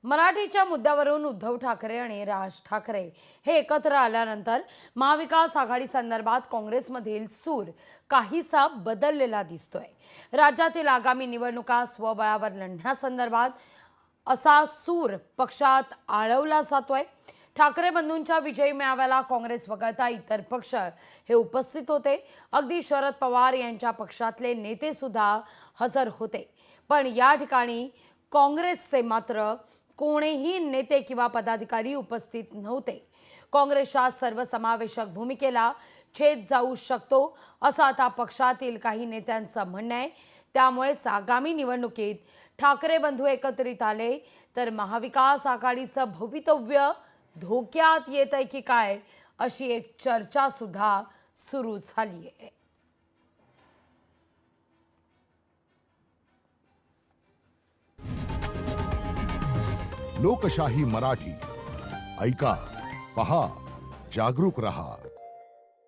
मराठीच्या मुद्द्यावरून उद्धव ठाकरे आणि राज ठाकरे हे एकत्र आल्यानंतर महाविकास आघाडी संदर्भात काँग्रेसमधील सूर काहीसा बदललेला दिसतोय। राज्यातील आगामी निवडणुका स्वबळावर लढण्यासंदर्भात असा सूर पक्षात आळवला जातोय। ठाकरे बंधूंच्या विजयी मेळाव्याला काँग्रेस वगळता इतर पक्ष हे उपस्थित होते। अगदी शरद पवार यांच्या पक्षातले नेते सुद्धा हजर होते। पण या ठिकाणी काँग्रेसचे मात्र कोणीही नेते किंवा पदाधिकारी उपस्थित नव्हते। काँग्रेसच्या सर्वसमावेशक भूमिकेला छेद जाऊ शकतो असं आता पक्षातील काही नेत्यांचं म्हणणं आहे। त्यामुळेच आगामी निवडणुकीत ठाकरे बंधू एकत्रित आले तर महाविकास आघाडीचं भवितव्य धोक्यात येतंय की काय अशी एक चर्चा सुद्धा सुरू झाली आहे। लोकशाही मराठी ऐका, पहा, जागरूक रहा।